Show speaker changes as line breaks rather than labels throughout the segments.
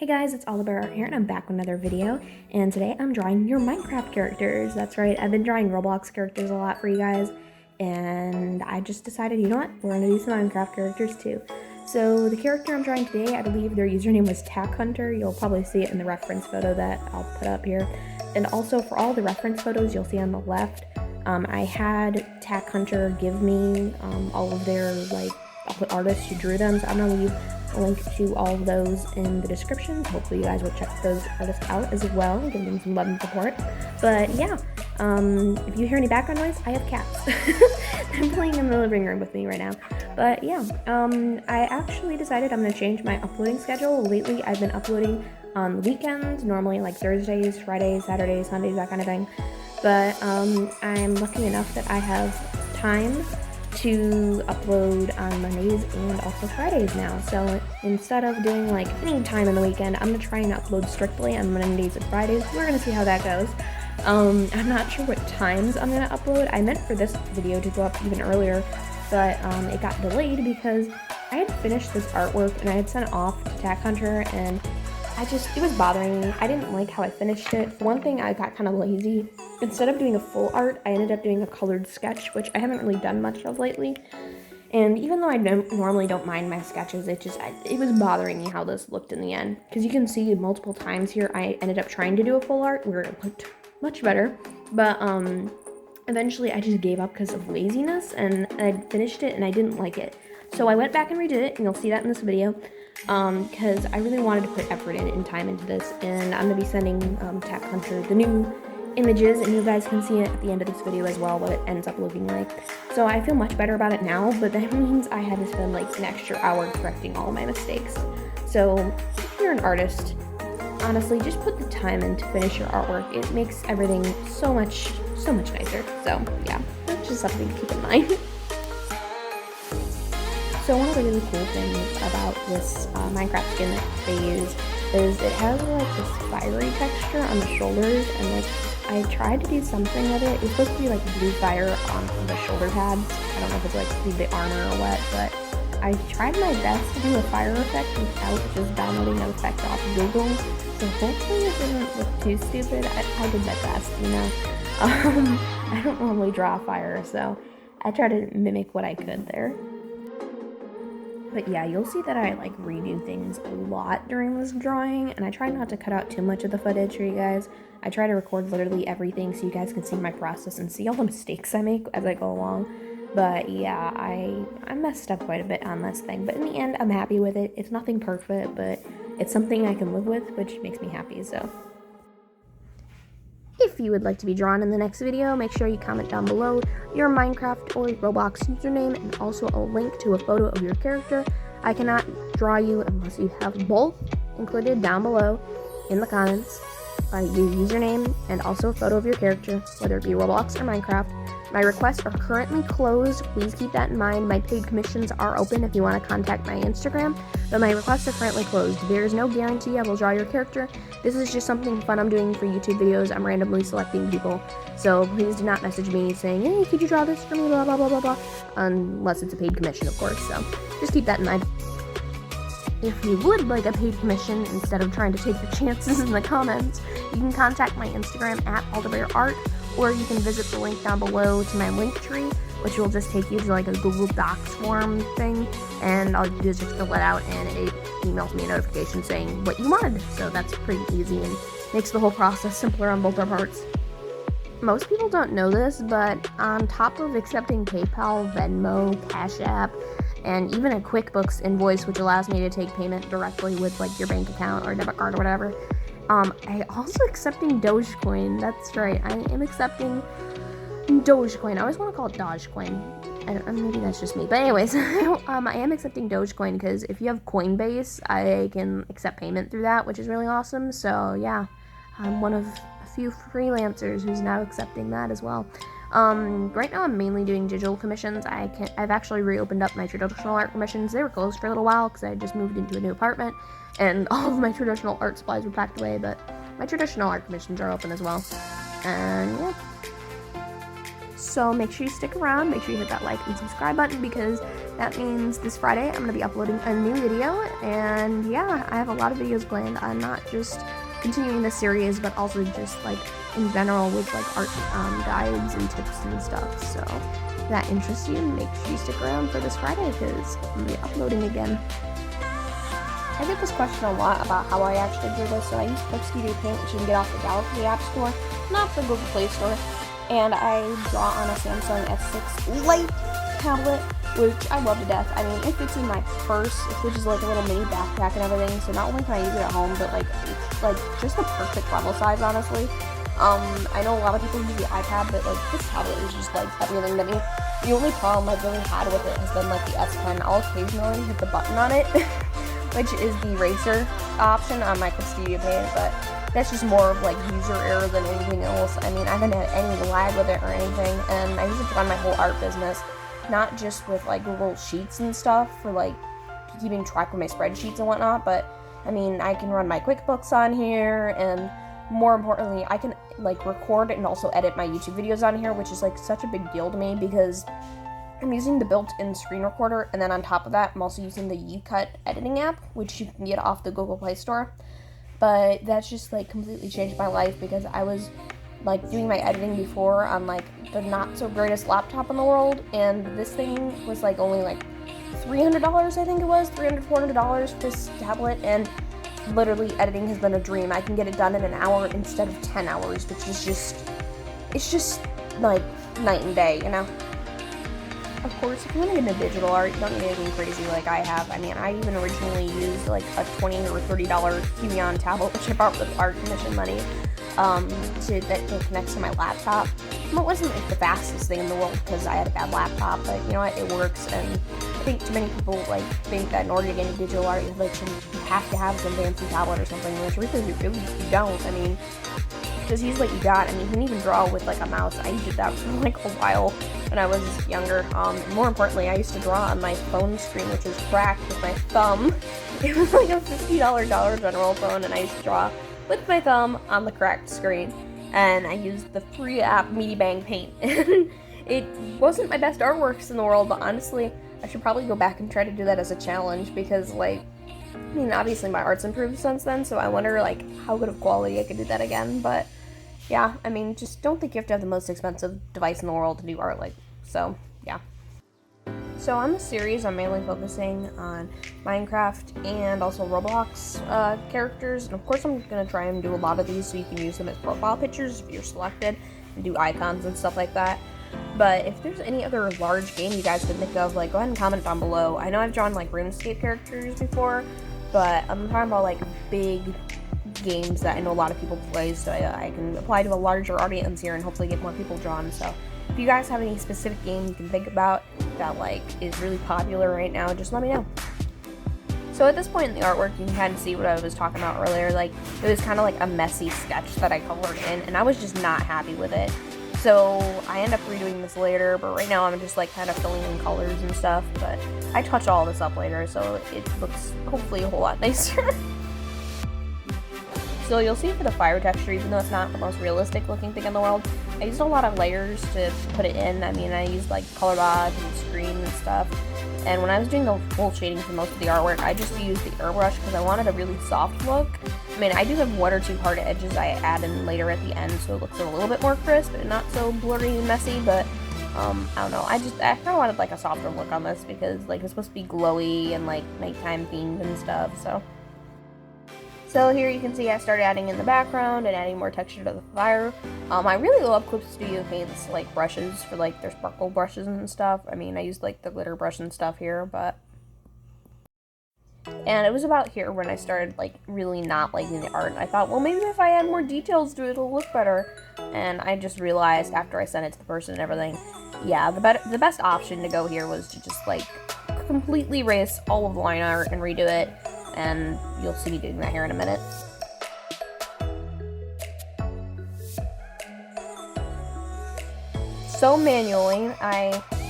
Hey guys, it's Oliver here, and I'm back with another video, and today I'm drawing your Minecraft characters. That's right, I've been drawing Roblox characters a lot for you guys, and I just decided, you know what, we're gonna do some Minecraft characters too. So the character I'm drawing today, I believe their username was Tackhunter. You'll probably see it in the reference photo that I'll put up here. And also for all the reference photos you'll see on the left, I had Tackhunter give me all of their, all the artists who drew them, so I'm gonna leave a link to all of those in the description. Hopefully you guys will check those artists out as well, give them some love and support. But yeah, if you hear any background noise, I have cats. They're playing in the living room with me right now. But yeah, I actually decided I'm going to change my uploading schedule. Lately I've been uploading on the weekends, normally like Thursdays, Fridays, Saturdays, Sundays, that kind of thing. But I'm lucky enough that I have time to upload on Mondays and also Fridays now. So instead of doing like any time in the weekend, I'm gonna try and upload strictly on Mondays and Fridays. We're gonna see how that goes. I'm not sure what times I'm gonna upload. I meant for this video to go up even earlier, but it got delayed because I had finished this artwork and I had sent it off to Tackhunter, and it was bothering me. I didn't like how I finished it. For one thing, I got kind of lazy. Instead of doing a full art, I ended up doing a colored sketch, which I haven't really done much of lately. And even though I normally don't mind my sketches, it was bothering me how this looked in the end. Because you can see multiple times here, I ended up trying to do a full art where it looked much better. But eventually I just gave up because of laziness, and I finished it and I didn't like it. So I went back and redid it, and you'll see that in this video. Because I really wanted to put effort and time into this, and I'm going to be sending Tackhunter the new images, and you guys can see it at the end of this video as well, what it ends up looking like. So I feel much better about it now, but that means I had to spend like an extra hour correcting all of my mistakes. So if you're an artist, honestly, just put the time in to finish your artwork. It makes everything so much nicer. So yeah, that's just something to keep in mind. So one of the really cool things about this Minecraft skin that they use is it has like this fiery texture on the shoulders, and like I tried to do something with it. It's supposed to be like blue fire on the shoulder pads. I don't know if it's like the armor or what, but I tried my best to do a fire effect without just downloading an effect off of Google. So hopefully it didn't look too stupid. I did my best, you know. I don't normally draw fire, so I tried to mimic what I could there. But yeah, you'll see that I like redo things a lot during this drawing, and I try not to cut out too much of the footage for you guys. I try to record literally everything so you guys can see my process and see all the mistakes I make as I go along. But yeah, I messed up quite a bit on this thing, but in the end, I'm happy with it. It's nothing perfect, but it's something I can live with, which makes me happy, so. If you would like to be drawn in the next video, make sure you comment down below your Minecraft or Roblox username and also a link to a photo of your character. I cannot draw you unless you have both included down below in the comments, your username and also a photo of your character, whether it be Roblox or Minecraft. My requests are currently closed. Please keep that in mind. My paid commissions are open if you want to contact my Instagram, but my requests are currently closed. There is no guarantee I will draw your character. This is just something fun I'm doing for YouTube videos. I'm randomly selecting people, so please do not message me saying, hey, could you draw this for me, blah, blah, blah, blah, blah, unless it's a paid commission, of course, so just keep that in mind. If you would like a paid commission instead of trying to take your chances in the comments, you can contact my Instagram at AlderBearArt, or you can visit the link down below to my link tree, which will just take you to like a Google Docs form thing, and all you do is just fill it out and it emails me a notification saying what you wanted. So that's pretty easy and makes the whole process simpler on both our parts. Most people don't know this, but on top of accepting PayPal, Venmo, Cash App, and even a QuickBooks invoice, which allows me to take payment directly with like your bank account or debit card or whatever, I also accepting Dogecoin. That's right, I am accepting Dogecoin. I always want to call it Dogecoin. Maybe that's just me. But anyways, I am accepting Dogecoin because if you have Coinbase, I can accept payment through that, which is really awesome. So yeah, I'm one of a few freelancers who's now accepting that as well. Right now I'm mainly doing digital commissions. I've actually reopened up my traditional art commissions. They were closed for a little while because I just moved into a new apartment and all of my traditional art supplies were packed away, but my traditional art commissions are open as well. And yeah. So make sure you stick around, make sure you hit that like and subscribe button, because that means this Friday I'm going to be uploading a new video. And yeah, I have a lot of videos planned. I'm not just continuing this series, but also just like in general with like art guides and tips and stuff. So if that interests you, make sure you stick around for this Friday, because I'm going to be uploading again. I get this question a lot about how I actually do this. So I use Clip Studio Paint, which you can get off the Galaxy App Store, not the Google Play Store. And I draw on a Samsung S6 Lite tablet, which I love to death. I mean, it fits in my purse, which is like a little mini backpack and everything. So not only can I use it at home, but like it's like just the perfect level size, honestly. I know a lot of people use the iPad, but like this tablet is just like everything to me. The only problem I've really had with it has been like the S Pen. I'll occasionally hit the button on it, which is the eraser option on my Clip Studio Paint, but that's just more of like user error than anything else. I mean, I haven't had any lag with it or anything, and I use it to run my whole art business, not just with like Google Sheets and stuff for like keeping track of my spreadsheets and whatnot, but I mean, I can run my QuickBooks on here, and more importantly, I can like record and also edit my YouTube videos on here, which is like such a big deal to me because I'm using the built-in screen recorder, and then on top of that, I'm also using the LiQWYD editing app, which you can get off the Google Play Store. But that's just like completely changed my life, because I was like doing my editing before on like the not so greatest laptop in the world, and this thing was like only like $300, I think it was $300-$400 for this tablet, and literally editing has been a dream. I can get it done in an hour instead of 10 hours, which is it's just like night and day, you know. Of course, if you want to get into digital art, you don't need anything crazy like I have. I mean, I even originally used like a $20 or $30 Huion tablet, which I bought with art commission money, that connects to my laptop. It wasn't like the fastest thing in the world because I had a bad laptop, but you know what, it works. And I think too many people like think that in order to get into digital art, you have to have some fancy tablet or something, which really you don't. I mean, just use what you got. I mean, you can even draw with like a mouse. I did that for like a while when I was younger. And more importantly, I used to draw on my phone screen, which was cracked with my thumb. It was like a $50 Dollar General phone, and I used to draw with my thumb on the cracked screen. And I used the free app Bang Paint. And it wasn't my best artworks in the world, but honestly, I should probably go back and try to do that as a challenge, because like, I mean, obviously my art's improved since then, so I wonder like how good of quality I could do that again. But yeah, I mean, just don't think you have to have the most expensive device in the world to do art, like, so yeah. So on this series, I'm mainly focusing on Minecraft and also Roblox characters, and of course I'm going to try and do a lot of these so you can use them as profile pictures if you're selected, and do icons and stuff like that. But if there's any other large game you guys could think of, like, go ahead and comment down below. I know I've drawn like RuneScape characters before, but I'm talking about like big games that I know a lot of people play, so I can apply to a larger audience here and hopefully get more people drawn. So if you guys have any specific game you can think about that like is really popular right now, just let me know. So at this point in the artwork, you can kind of see what I was talking about earlier. Like, it was kind of like a messy sketch that I colored in, and I was just not happy with it. So I end up redoing this later, but right now I'm just like kind of filling in colors and stuff, but I touch all this up later, so it looks hopefully a whole lot nicer. So you'll see for the fire texture, even though it's not the most realistic looking thing in the world, I used a lot of layers to put it in. I mean, I used like color dodge and screen and stuff. And when I was doing the full shading for most of the artwork, I just used the airbrush because I wanted a really soft look. I mean, I do have one or two hard edges I add in later at the end, so it looks a little bit more crisp and not so blurry and messy, but I don't know. I kind of wanted like a softer look on this because like it's supposed to be glowy and like nighttime themed and stuff, So here you can see I started adding in the background and adding more texture to the fire. I really love Clip Studio Paint's like brushes for like their sparkle brushes and stuff. I mean, I used like the glitter brush and stuff here, and it was about here when I started like really not liking the art. I thought, well, maybe if I add more details to it, it'll look better. And I just realized after I sent it to the person and everything, yeah, the best option to go here was to just like completely erase all of the line art and redo it. And you'll see me doing that here in a minute. So manually,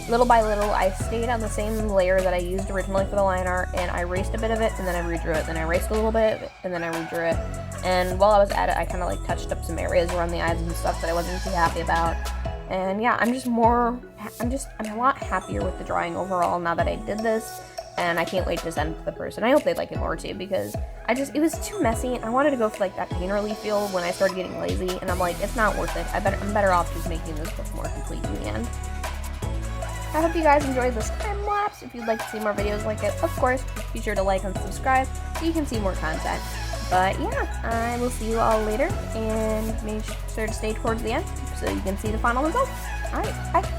little by little, I stayed on the same layer that I used originally for the line art, and I erased a bit of it, and then I redrew it, then I erased a little bit, and then I redrew it. And while I was at it, I kind of like touched up some areas around the eyes and stuff that I wasn't too happy about. And yeah, I'm a lot happier with the drawing overall now that I did this, and I can't wait to send it to the person. I hope they like it more too, because it was too messy. I wanted to go for like that painterly feel when I started getting lazy, and I'm like, it's not worth it. I'm better off just making this book more complete in the end. I hope you guys enjoyed this time lapse. If you'd like to see more videos like it, of course, be sure to like and subscribe so you can see more content. But yeah, I will see you all later, and make sure to stay towards the end so you can see the final result. Alright, bye.